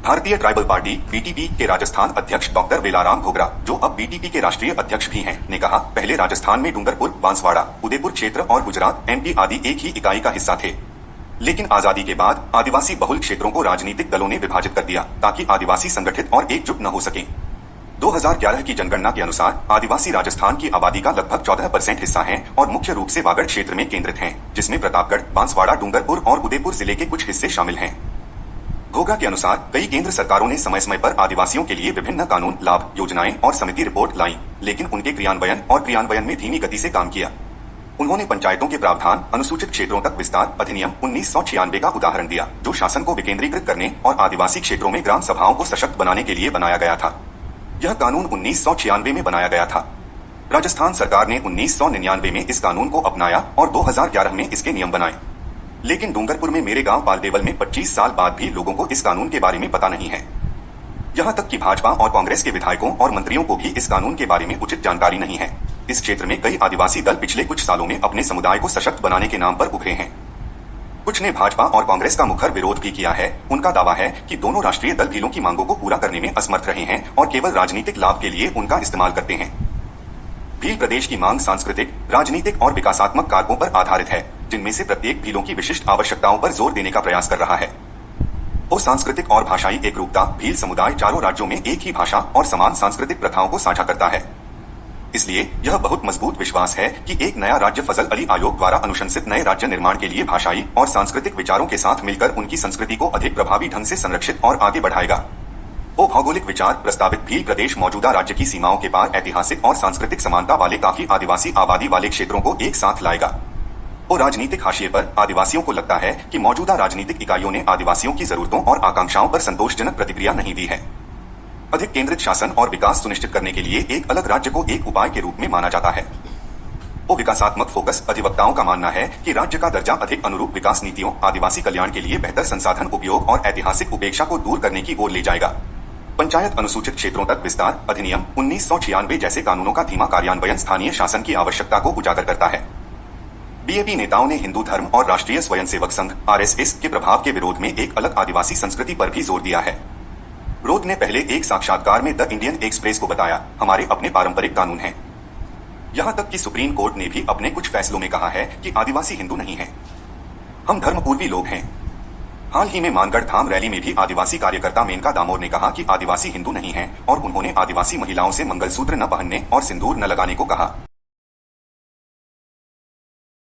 भारतीय tribal party BTP के राजस्थान अध्यक्ष डॉक्टर वेलाराम घोगरा, जो अब बीटीपी के राष्ट्रीय अध्यक्ष भी हैं, ने कहा, पहले राजस्थान में डूंगरपुर, बांसवाड़ा, उदयपुर क्षेत्र और गुजरात, एमपी आदि एक ही इकाई का हिस्सा थे। लेकिन आजादी के बाद आदिवासी बहुल क्षेत्रों को राजनीतिक दलों ने विभाजित कर दिया ताकि आदिवासी संगठित और एकजुट न हो सके। 2011 की जनगणना के अनुसार आदिवासी राजस्थान की आबादी का लगभग 14% हिस्सा हैं और मुख्य रूप से वागड़ क्षेत्र में केंद्रित हैं, जिसमें प्रतापगढ़, बांसवाड़ा, डूंगरपुर और उदयपुर जिले के कुछ हिस्से शामिल हैं। घोगरा के अनुसार कई केंद्र सरकारों ने समय समय पर आदिवासियों के लिए विभिन्न कानून, लाभ, योजनाएं और समिति रिपोर्ट लाई, लेकिन उनके क्रियान्वयन में धीमी गति से काम किया। उन्होंने पंचायतों के प्रावधान, अनुसूचित क्षेत्रों तक विस्तार अधिनियम 1996 का उदाहरण दिया, जो शासन को विकेंद्रीकृत करने और आदिवासी क्षेत्रों में ग्राम सभाओं को सशक्त बनाने के लिए बनाया गया था। यह कानून 1996 में बनाया गया था। राजस्थान सरकार ने 1999 में इस कानून को अपनाया और 2011 में इसके नियम बनाए। लेकिन डूंगरपुर में मेरे गांव पालदेवल में 25 साल बाद भी लोगों को इस कानून के बारे में पता नहीं है। यहां तक कि भाजपा और कांग्रेस के विधायकों और मंत्रियों को भी इस कानून के बारे में उचित जानकारी नहीं है। इस क्षेत्र में कई आदिवासी दल पिछले कुछ सालों में अपने समुदाय को सशक्त बनाने के नाम पर उभरे हैं। कुछ ने भाजपा और कांग्रेस का मुखर विरोध भी किया है। उनका दावा है कि दोनों राष्ट्रीय दल भीलों की मांगों को पूरा करने में असमर्थ रहे हैं और केवल राजनीतिक लाभ के लिए उनका इस्तेमाल करते हैं। भील प्रदेश की मांग सांस्कृतिक, राजनीतिक और विकासात्मक कारकों पर आधारित है, जिनमें से प्रत्येक भीलों की विशिष्ट आवश्यकताओं पर जोर देने का प्रयास कर रहा है। और सांस्कृतिक और भाषाई एकरूपता, भील समुदाय चारों राज्यों में एक ही भाषा और समान सांस्कृतिक प्रथाओं को साझा करता है। इसलिए यह बहुत मजबूत विश्वास है कि एक नया राज्य फजल अली आयोग द्वारा अनुशंसित नए राज्य निर्माण के लिए भाषाई और सांस्कृतिक विचारों के साथ मिलकर उनकी संस्कृति को अधिक प्रभावी ढंग से संरक्षित और आगे बढ़ाएगा। वो भौगोलिक विचार प्रस्तावित भील प्रदेश मौजूदा राज्य की सीमाओं के पार ऐतिहासिक और सांस्कृतिक समानता वाले काफी आदिवासी आबादी वाले क्षेत्रों को एक साथ लाएगा। और राजनीतिक हाशिए पर आदिवासियों को लगता है कि मौजूदा राजनीतिक इकाइयों ने आदिवासियों की जरूरतों और आकांक्षाओं पर संतोषजनक प्रतिक्रिया नहीं दी है। अधिक केंद्रित शासन और विकास सुनिश्चित करने के लिए एक अलग राज्य को एक उपाय के रूप में माना जाता है। वो विकासात्मक फोकस अधिवक्ताओं का मानना है कि राज्य का दर्जा अधिक अनुरूप विकास नीतियों, आदिवासी कल्याण के लिए बेहतर संसाधन उपयोग और ऐतिहासिक उपेक्षा को दूर करने की ओर ले जाएगा। पंचायत अनुसूचित क्षेत्रों तक विस्तार अधिनियम 1996 जैसे कानूनों का धीमा कार्यान्वयन स्थानीय शासन की आवश्यकता को उजागर करता है। बीएपी नेताओं ने हिंदू धर्म और राष्ट्रीय स्वयंसेवक संघ (आरएसएस) के प्रभाव के विरोध में एक अलग आदिवासी संस्कृति पर भी जोर दिया है। रोड ने पहले एक साक्षात्कार में द इंडियन एक्सप्रेस को बताया, हमारे अपने पारंपरिक कानून हैं। यहां तक कि सुप्रीम कोर्ट ने भी अपने कुछ फैसलों में कहा है कि आदिवासी हिंदू नहीं हैं, हम धर्मपूर्वी लोग हैं। हाल ही में मानगढ़ धाम रैली में भी आदिवासी कार्यकर्ता मेनका दामोर ने कहा कि आदिवासी हिंदू नहीं हैं और उन्होंने आदिवासी महिलाओं से मंगलसूत्र न पहनने और सिंदूर न लगाने को कहा।